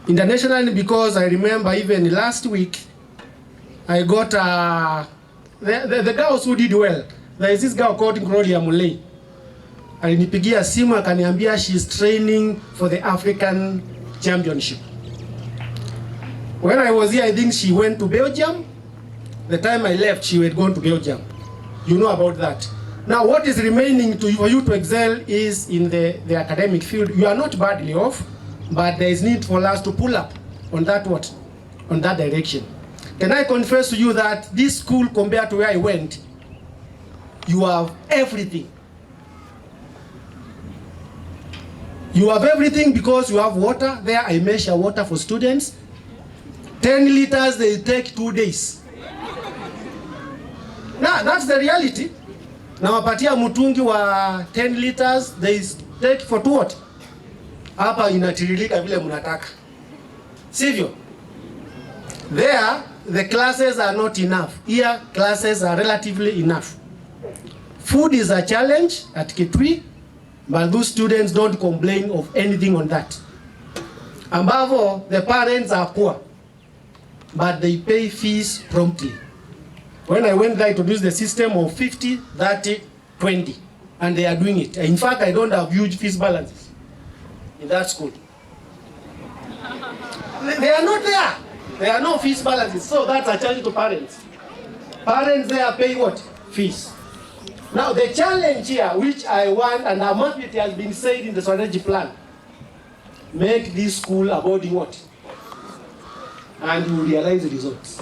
Internationally, because I remember even last week, I got the girls who did well. There is this girl called Gloria Mulei. Alinipigia simu akaniambia she's training for the African Championship. When I was here, I think she went to Belgium. The time I left, she had gone to Belgium. You know about that. Now, what is remaining for you to excel is in the academic field. You are not badly off, but there is need for us to pull up on that on that direction. Can I confess to you that this school, compared to where I went, you have everything. You have everything because you have water. There I measure water for students. 10 liters, they take 2 days. Now, that's the reality. Na wapatia mtungi wa 10 liters, they take for what? Hapa inatiririka vile mnataka. Sivyo? There, the classes are not enough. Here, classes are relatively enough. Food is a challenge at Kitui, but those students don't complain of anything on that. Above all, the parents are poor, but they pay fees promptly. When I went there, I introduced the system of 50, 30, 20, and they are doing it. In fact, I don't have huge fees balances in that school. They are not there. There are no fees balances, so that's a challenge to parents. Parents there pay what? Fees. Now the challenge here, which I want, and much it has been said in the strategy plan, make this school a boarding what? And you realize the results.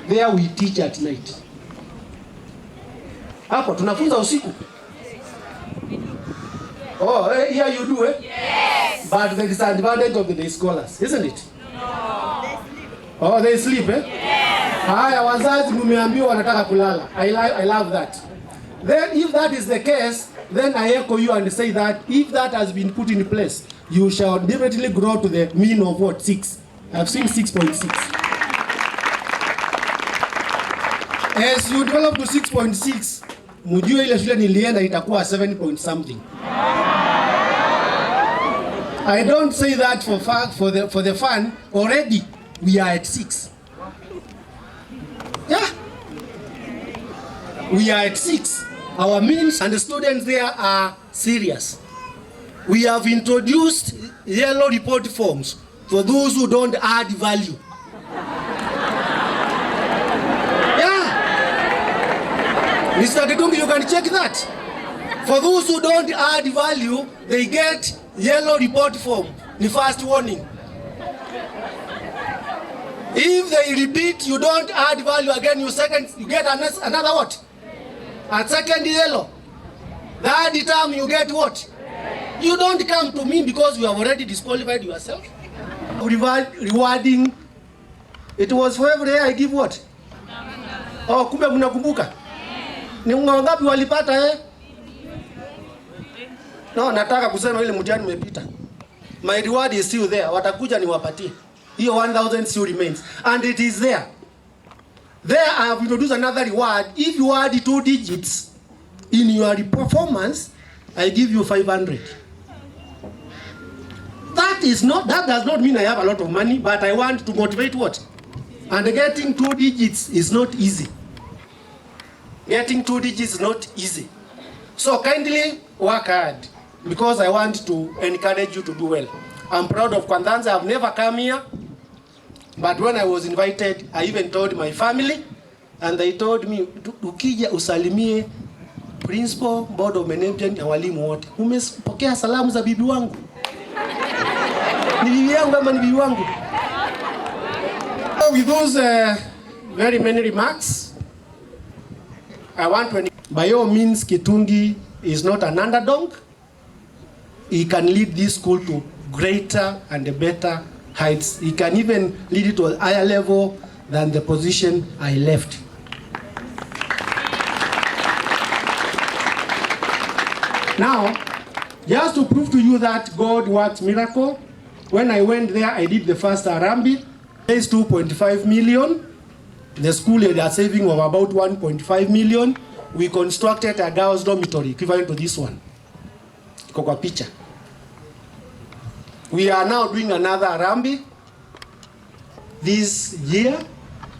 There we teach at night. Hapo tunafunza usiku. Oh, here you do it? Yes. But the disadvantage of the day scholars, isn't it? No. Oh, they sleep, eh? Yes. Haya, wazazi mumeambiwa wanataka kulala. I love that. Then if that is the case, then I echo you and say that if that has been put in place, you shall definitely grow to the mean of what? 6. I've seen 6.6. As you develop to 6.6, mujue ile shule nilienda itakuwa 7 point something. I don't say that for the fun. Already we are at 6. Yeah. We are at 6. Our means and the students there are serious. We have introduced yellow report forms for those who don't add value. Mr. Kitungi, you can check that. For those who don't add value, they get yellow report form, the first warning. If they repeat, you don't add value again, you get another what? A second yellow. Third time you get what? You don't come to me because you have already disqualified yourself. Rewarding. It was for every year I give what? Oh, kumbe mnakumbuka? Ni ngapi walipata eh? No, nataka kusema ile mtihani umepita. My reward is still there. Watakuja niwapatie. Hiyo 1000 still remains and it is there. There I have introduced another reward. If you add 2 digits in your performance, I give you 500. That does not mean I have a lot of money, but I want to motivate what? And getting 2 digits is not easy. Getting 2 digits is not easy. So kindly work hard because I want to encourage you to do well. I'm proud of Kwanzanza. I've never come here, but when I was invited, I even told my family, and they told me, ukija usalimie principal, board of management na walimu wote. Umepokea salamu za bibi wangu? Ni bibi yangu ama ni bibi wangu? With those very many remarks, I want to, by all means, Kitungi is not an underdog. He can lead this school to greater and better heights. He can even lead it to a higher level than the position I left. Now, just to prove to you that God works miracle, when I went there, I did the first Arambi, raised 2.5 million. The school had a saving of about 1.5 million. We constructed a girls' dormitory equivalent to this one. Iko kwa picha. We are now doing another Harambee this year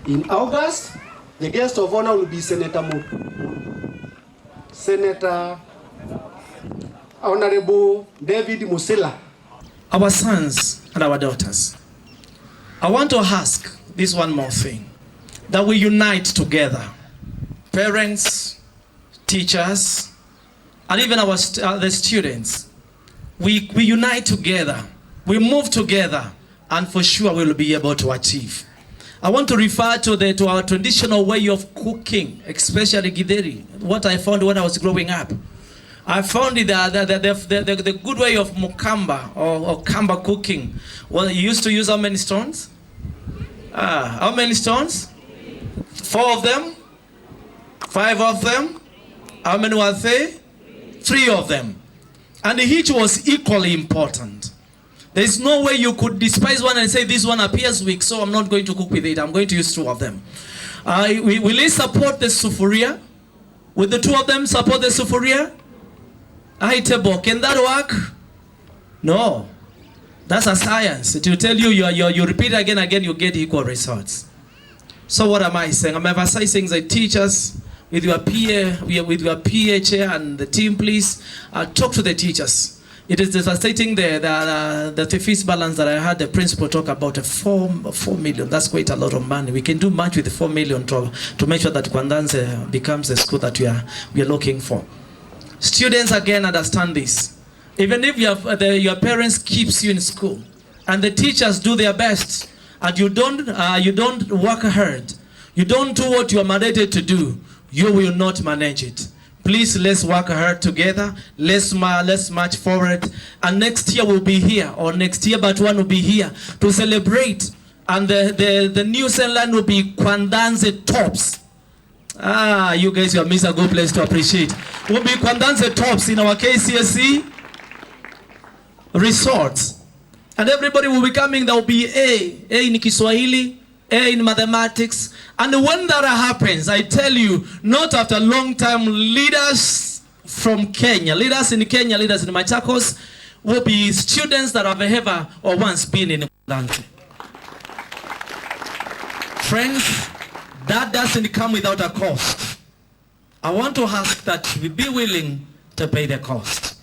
in August. The guest of honor will be Senator Honorable David Musila. Our sons and our daughters, I want to ask this one more thing, that we unite together, parents, teachers, and even the students. We unite together, we move together, and for sure we will be able to achieve. I want to refer to our traditional way of cooking, especially Githeri. What I found when I was growing up, I found the good way of mukamba or kamba cooking. Well, you used to use how many stones? How many stones? 4 of them? 5 of them? How many were they? 3 of them. And each was equally important. There is no way you could despise one and say this one appears weak, so I'm not going to cook with it. I'm going to use 2 of them. Will you support the sufuria? Will the 2 of them support the sufuria? Aitebo, can that work? No. That's a science. It will tell you, you repeat again, you get equal results. So what am I saying? I'm emphasizing the teachers, with your PA chair and the team, please talk to the teachers. It is devastating the fees balance that I had the principal talk about, 4 million. That's quite a lot of money. We can do much with the 4 million to make sure that Kwandanze becomes the school that we are looking for. Students, again, understand this. Even if your parents keeps you in school and the teachers do their best and you don't work hard, you don't do what you are mandated to do, you will not manage it. Please, let's work hard together. Let's march forward. And next year we'll be here, or next year but one will be here to celebrate. And the new land will be Kwandanze tops. You guys, you have missed a good place to appreciate. We'll be Kwandanze tops in our KCSE resorts. And everybody will be coming. There will be A in Kiswahili, A in mathematics. And when that happens, I tell you, not after a long time, leaders from Kenya, leaders in Kenya, leaders in Machakos, will be students that have ever or once been in Kwandanze. Friends, that doesn't come without a cost. I want to ask that we be willing to pay the cost.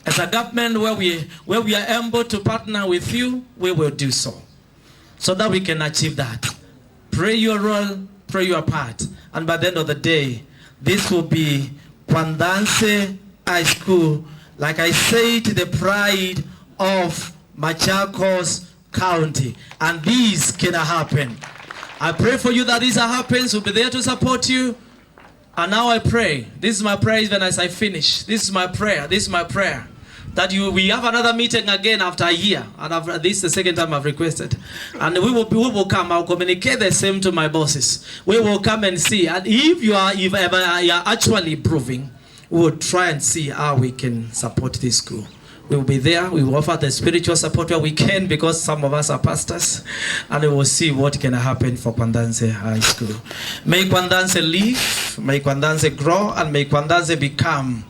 As a government where we are able to partner with you, we will do so that we can achieve that. Play your role, play your part. And by the end of the day, this will be Kwandanze High School, like I said, the pride of Machakos County. And this can happen. I pray for you that this happens. We'll be there to support you. And now I pray. This is my prayer even as I finish. This is my prayer. This is my prayer. That we have another meeting again after a year. And this is the second time I've requested. And we will come. I'll communicate the same to my bosses. We will come and see. And if you are actually improving, we will try and see how we can support this school. We will be there. We will offer the spiritual support where we can, because some of us are pastors, and we will see what can happen for Kwandanze High School. May Kwandanze live, may Kwandanze grow, and may Kwandanze become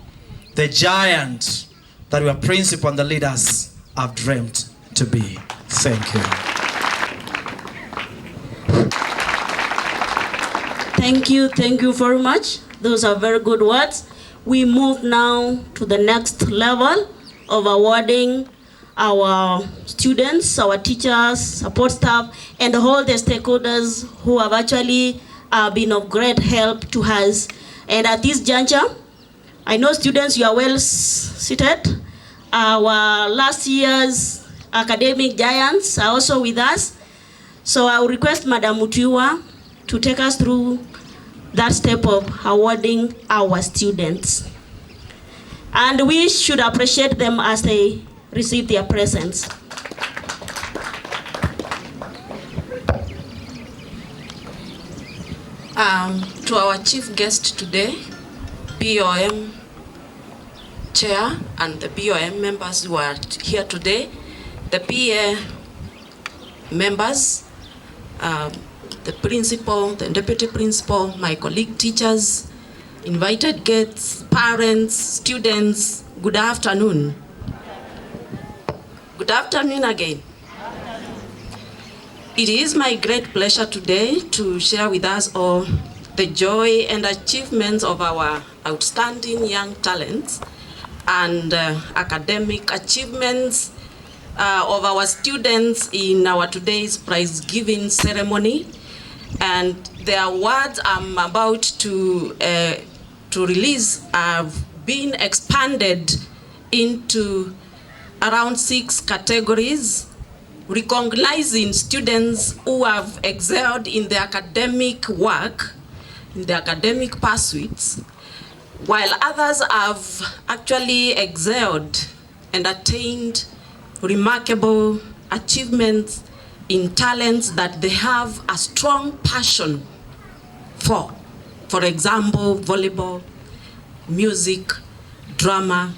the giant that our principal and the leaders have dreamt to be. Thank you. Thank you very much. Those are very good words. We move now to the next level of awarding our students, our teachers, support staff, and all the stakeholders who have actually been of great help to us. And at this juncture, I know students, you are well seated. Our last year's academic giants are also with us. So I will request Madam Mutiwa to take us through that step of awarding our students. And we should appreciate them as they receive their presents. To our chief guest today, BOM Chair and the BOM members who are here today, the PA members, the principal, the deputy principal, my colleague teachers, invited guests, parents, students, good afternoon. Good afternoon again. It is my great pleasure today to share with us all the joy and achievements of our outstanding young talents and academic achievements of our students in our today's prize giving ceremony. And the awards I'm about to release have been expanded into around 6 categories, recognizing students who have excelled in their academic work, in their academic pursuits, while others have actually excelled and attained remarkable achievements in talents that they have a strong passion for. For example, volleyball, music, drama,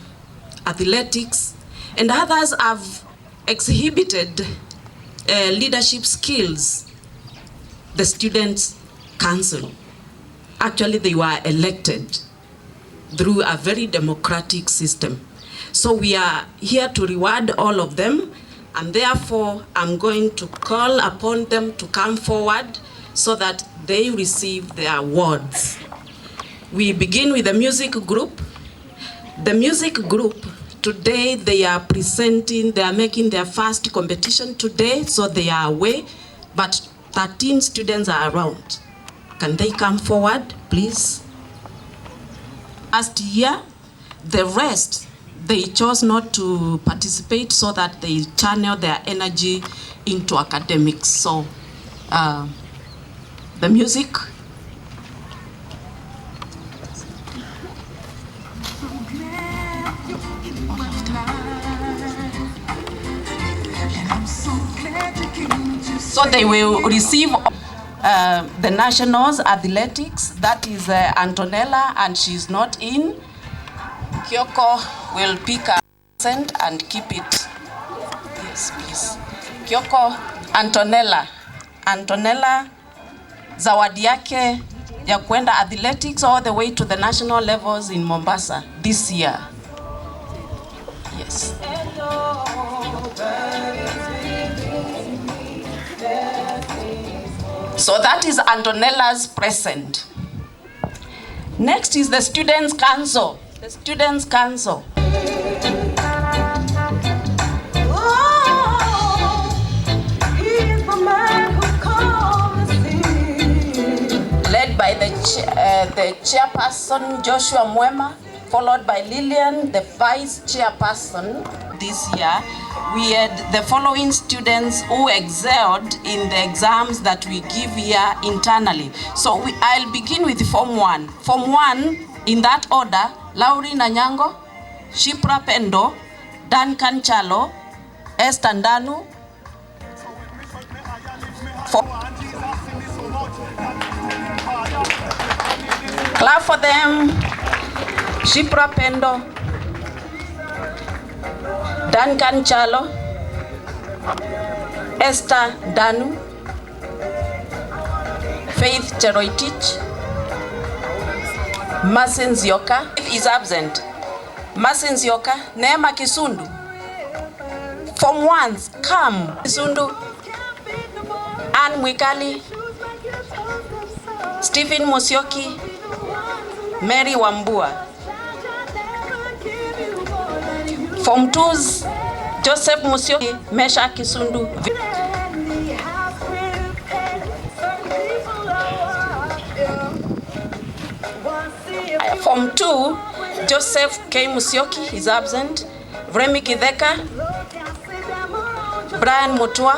athletics, and others have exhibited leadership skills. The Students' Council, actually they were elected through a very democratic system. So we are here to reward all of them, and therefore I'm going to call upon them to come forward so that they receive their awards. We begin with the music group. The music group, today they are making their first competition today, so they are away, but 13 students are around. Can they come forward, please? Last year, the rest, they chose not to participate so that they channel their energy into academics. So, the music. So they will receive the Nationals Athletics, that is Antonella, and she's not in. Kyoko will pick a percent and keep it. Yes, please. Kyoko, Antonella. Antonella, zawadi yake ya kwenda athletics all the way to the national levels in Mombasa this year. Yes. So that is Antonella's present. Next is the Students' Council. The Students' Council. Led by the chairperson, Joshua Mwema, followed by Lillian, the vice chairperson. This year, we had the following students who excelled in the exams that we give here internally. So I'll begin with Form 1. Form 1, in that order, Laurie Nanyango, Shipra Pendo, Duncan Chalo, Esther Ndanu. Clap for them. Shipra Pendo, Duncan Chalo, Esther Danu, Faith Cheroitich, Masin Zioka is absent. Masin Zioka, Neema Kisundu. Form 1s, come. Kisundu, Ann Mwikali, Stephen Musyoki, Mary Wambua. Form 2s, Joseph Musyoki, Mesha Kisundu. Form 2, Joseph K. Musyoki is absent. Vremi Kidheka, Brian Mutua,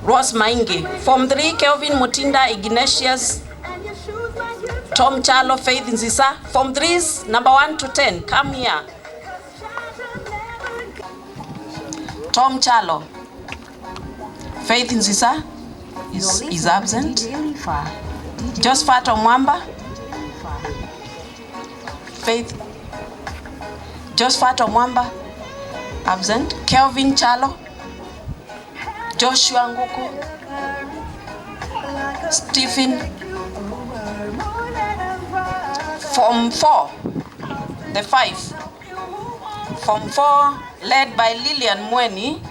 Ross Maingi. Form 3, Kelvin Mutinda, Ignatius, Tom Chalo, Faith Nzisa. Form 3s, number 1 to 10, come here. Tom Chalo, Faith Nzisa is absent. Josephat Omwamba, Faith, Josephat Omwamba, absent. Kelvin Chalo, Joshua Nguku, Stephen. Form 4, the 5. Form 4, led by Lillian Mweni.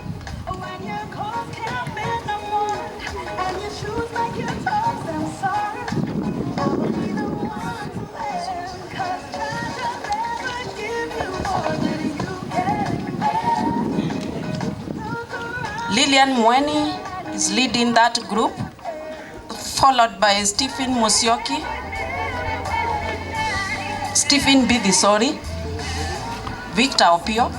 Lillian Mweni is leading that group, followed by Stephen Musyoki, Stephen Bidhi, sorry, Victor Opio,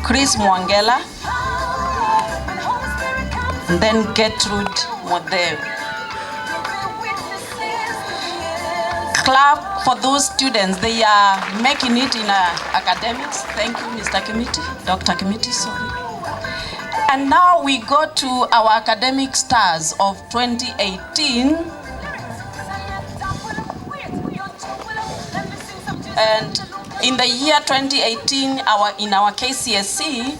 Chris Mwangela, and then Gertrude Model. Clap for those students. They are making it in academics. Thank you, Mr. Kimiti, Dr. Kimiti, sorry. And now we go to our academic stars of 2018. And in the year 2018, in our KCSE,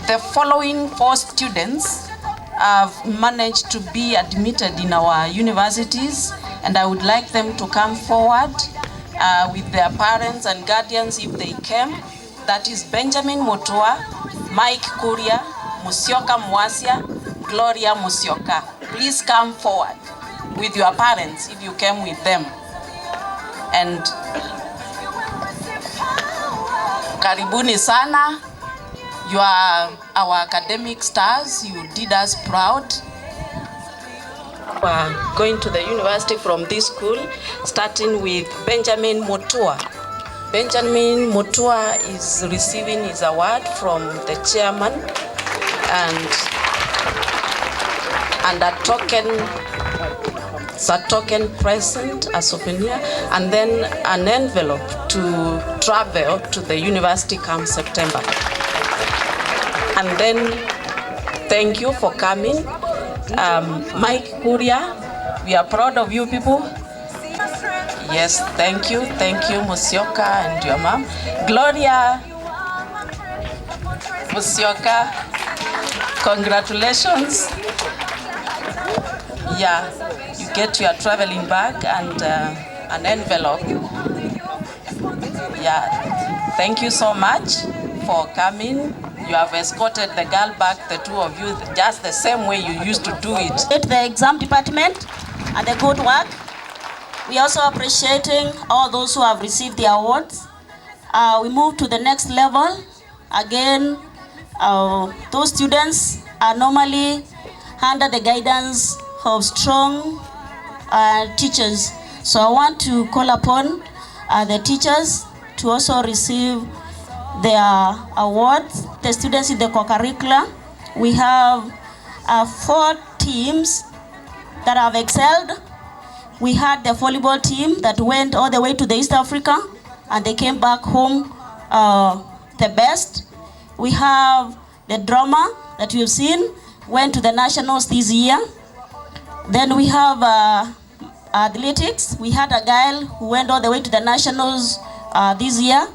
the following 4 students have managed to be admitted in our universities, and I would like them to come forward with their parents and guardians if they came. That is Benjamin Mutua, Mike Kuria, Musyoka Mwasia, Gloria Musyoka. Please come forward with your parents if you came with them. And karibuni sana. You are our academic stars. You did us proud. We're going to the university from this school, starting with Benjamin Mutua. Benjamin Mutua is receiving his award from the chairman and a token present, a souvenir, and then an envelope to travel to the university come September. And then thank you for coming. Mike Kuria, we are proud of you people. Yes, thank you, Musyoka and your mom. Gloria Musyoka, congratulations. Yeah, you get your traveling bag and an envelope. Yeah, thank you so much for coming. You have escorted the girl back, the 2 of you, just the same way you used to do it. The exam department and the good work. We also appreciating all those who have received the awards. We move to the next level. Again, those students are normally under the guidance of strong teachers. So I want to call upon the teachers to also receive their awards. The students in the co-curricula, we have 4 teams that have excelled. We had the volleyball team that went all the way to the East Africa and they came back home the best. We have the drama that you've seen, went to the nationals this year. Then we have athletics. We had a girl who went all the way to the nationals this year.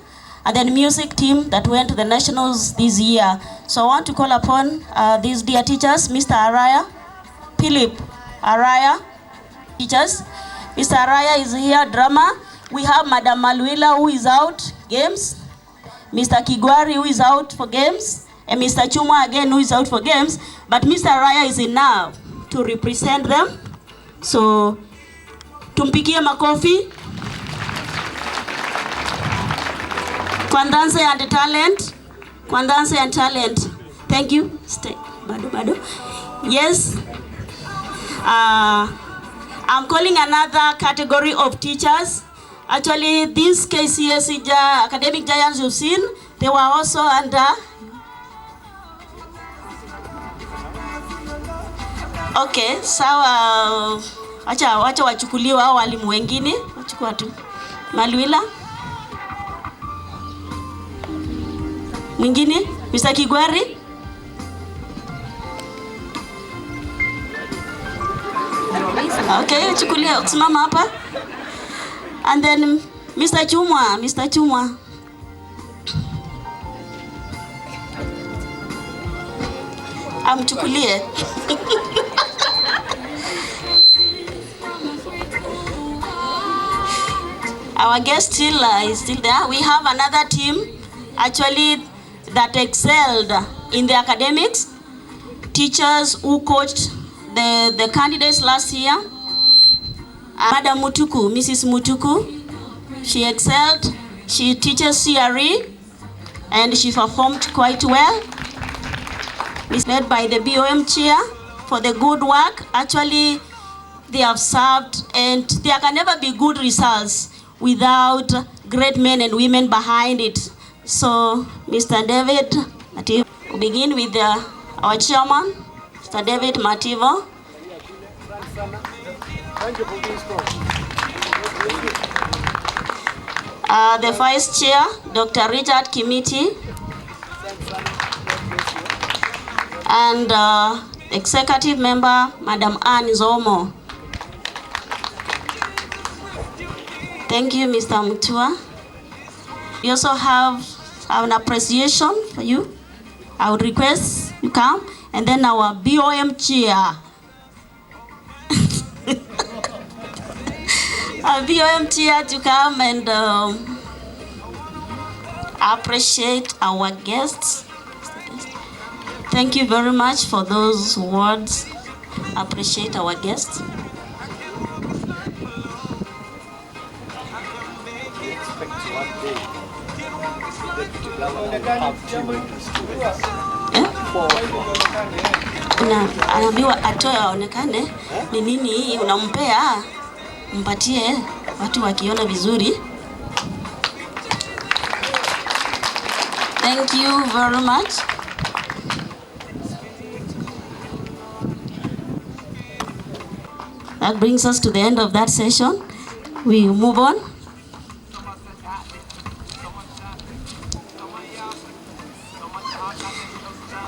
And then music team that went to the nationals this year. So I want to call upon these dear teachers, Mr. Araya, Philip Araya, teachers. Mr. Araya is here, drama. We have Madam Maluila who is out, games. Mr. Kigwari who is out for games. And Mr. Chuma again who is out for games. But Mr. Araya is in now to represent them. So, tumpikie makofi. Kwandanse and talent. Kwandanse and talent. Thank you. Stay. Bado. Yes. I'm calling another category of teachers. Actually, these KCSE academic giants you've seen, they were also under. Okay, sawa. Wacha wachukuliwa hao walimu wengine. Wachukua tu. Maluila. Mwingine, Mr. Kigwari. Okay, chukulia, simama hapa. And then Mr. Chumwa. Amchukulie. Our guest is still there. We have another team actually that excelled in the academics. Teachers who coached the candidates last year. Madam Mutuku, Mrs. Mutuku, she excelled. She teaches CRE and she performed quite well. It's led by the BOM chair for the good work. Actually, they have served, and there can never be good results without great men and women behind it. So, Mr. David Mativo, we'll begin with our chairman, Mr. David Mativo. The vice chair, Dr. Richard Kimiti. And executive member, Madam Ann Zomo. Thank you, Mr. Mutua. We also have an appreciation for you. I would request you come. And then our BOM chair. Our BOM chair to come and appreciate our guests. Thank you very much for those words. Appreciate our guests. Anaambiwa atoe aonekane ni nini unampea, mpatie watu wakiona vizuri. Thank you very much. That brings us to the end of that session. We move on.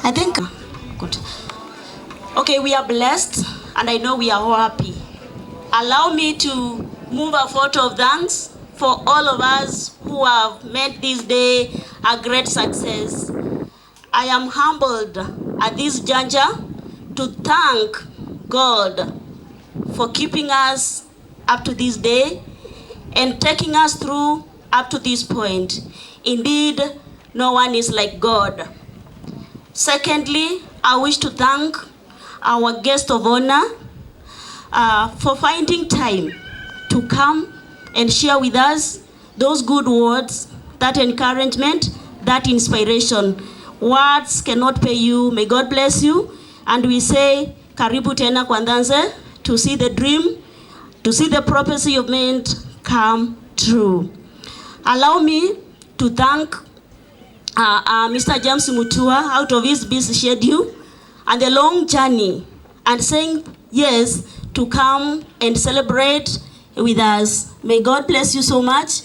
I think, good. Okay, we are blessed and I know we are all happy. Allow me to move a photo of thanks for all of us who have made this day a great success. I am humbled at this juncture to thank God for keeping us up to this day and taking us through up to this point. Indeed, no one is like God. Secondly, I wish to thank our guest of honor for finding time to come and share with us those good words, that encouragement, that inspiration. Words cannot pay you. May God bless you. And we say, karibu tena kwa Ndanze, to see the dream, to see the prophecy you've made come true. Allow me to thank Mr. James Mutua out of his busy schedule and the long journey and saying yes to come and celebrate with us. May God bless you so much,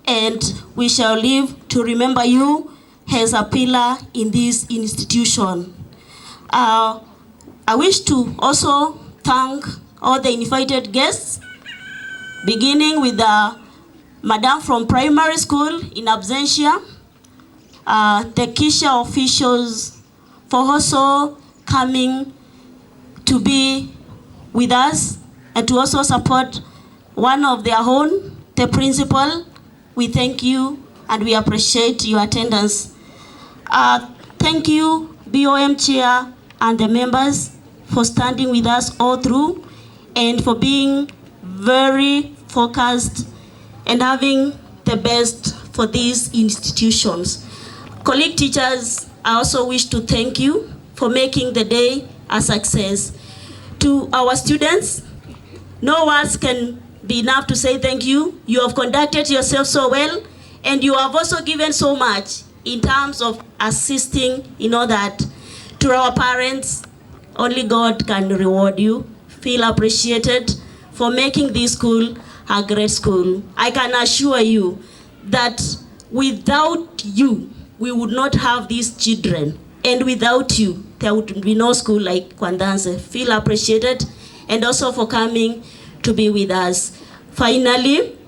and we shall live to remember you as a pillar in this institution. I wish to also thank all the invited guests, beginning with the Madam from primary school in absentia, the Kisha officials for also coming to be with us and to also support one of their own, the principal. We thank you and we appreciate your attendance. Thank you, BOM chair and the members, for standing with us all through and for being very focused and having the best for these institutions. Colleague teachers, I also wish to thank you for making the day a success. To our students, no words can be enough to say thank you. You have conducted yourself so well, and you have also given so much in terms of assisting in all that. To our parents, only God can reward you. Feel appreciated for making this school a great school. I can assure you that without you, we would not have these children. And without you, there would be no school like Kwa Ndanze. Feel appreciated, and also for coming to be with us. Finally,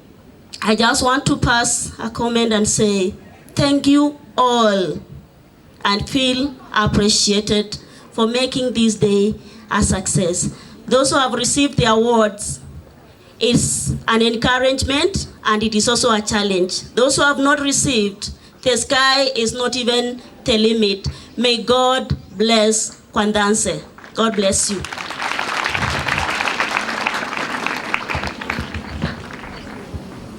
I just want to pass a comment and say thank you all and feel appreciated for making this day a success. Those who have received the awards, It's an encouragement and it is also a challenge. Those who have not received, the sky is not even the limit. May God bless Kwandanse. God bless you.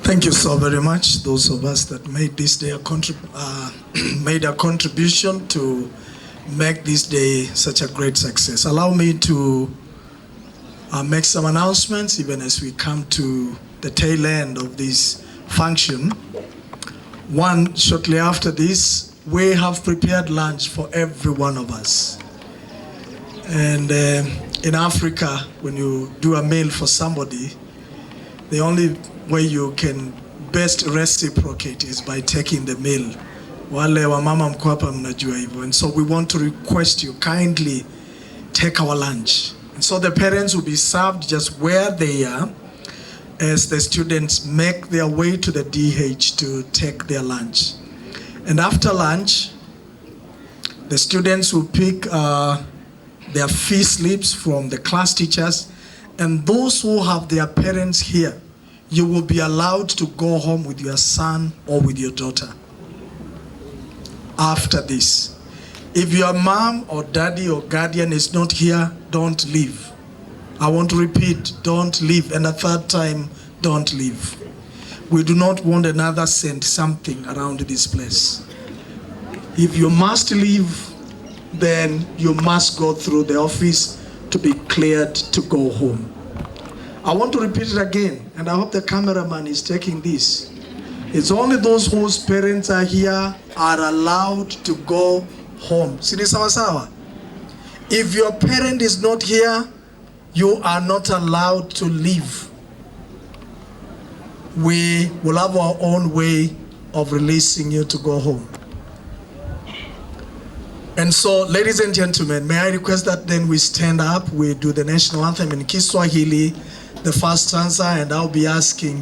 Thank you so very much, those of us that made this day made a contribution to make this day such a great success. Allow me to make some announcements even as we come to the tail end of this function. One, shortly after this, we have prepared lunch for every one of us. And in Africa, when you do a meal for somebody, the only way you can best reciprocate is by taking the meal. Wale wa mama mko hapa mnajua hivyo. And so we want to request you kindly take our lunch. And so the parents will be served just where they are as the students make their way to the DH to take their lunch. And after lunch, the students will pick their fee slips from the class teachers, and those who have their parents here, you will be allowed to go home with your son or with your daughter after this. If your mom or daddy or guardian is not here, don't leave. I want to repeat, don't leave. And a third time, don't leave. We do not want another scent something around this place. If you must leave, then you must go through the office to be cleared to go home. I want to repeat it again, and I hope the cameraman is taking this. It's only those whose parents are here are allowed to go home. Sini sawa sawa? If your parent is not here, you are not allowed to leave. We will have our own way of releasing you to go home. And so, ladies and gentlemen, may I request that then we stand up, we do the national anthem in Kiswahili, the first stanza, and I'll be asking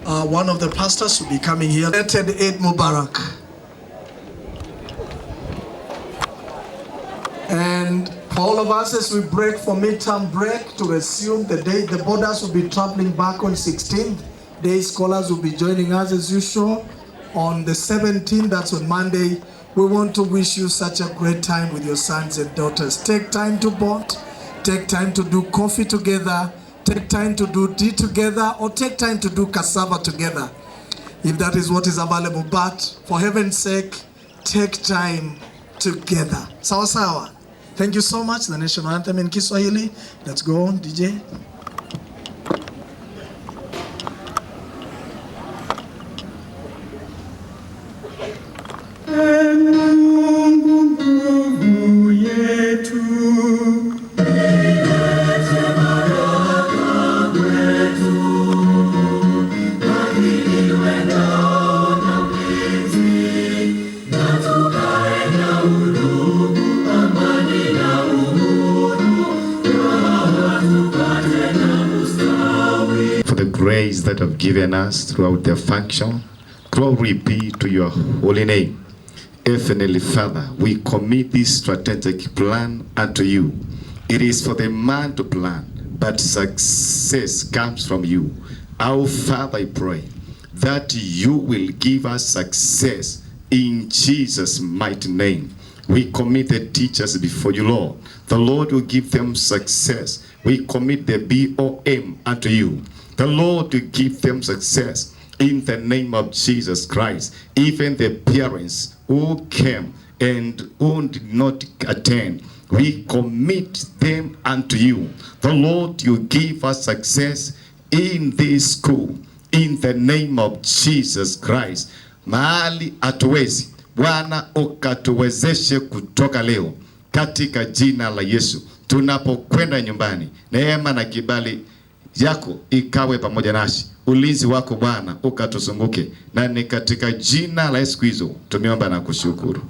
one of the pastors to be coming here. Belated Eid Mubarak. And for all of us, as we break for midterm break to resume the day, the borders will be traveling back on 16th. Day scholars will be joining us as usual on the 17th, that's on Monday. We want to wish you such a great time with your sons and daughters. Take time to bond, take time to do coffee together, take time to do tea together, or take time to do cassava together, if that is what is available. But for heaven's sake, take time together. Sawa sawa. Thank you so much. The national anthem in Kiswahili. Let's go on, DJ. Grace that have given us throughout the function. Glory be to your holy name. Heavenly Father, we commit this strategic plan unto you. It is for the man to plan, but success comes from you. Our Father, I pray that you will give us success in Jesus' mighty name. We commit the teachers before you, Lord. The Lord will give them success. We commit the BOM unto you. The Lord will give them success in the name of Jesus Christ. Even the parents who came and who did not attend, we commit them unto you. The Lord will give us success in this school in the name of Jesus Christ. Mahali hatuwezi, Bwana ukatuwezeshe kutoka leo katika jina la Yesu. Tunapokwenda nyumbani, neema na kibali yako ikawe pamoja nasi. Ulinzi wako Bwana ukatuzunguke, na ni katika jina la Yesu Kristo tumeomba na kushukuru.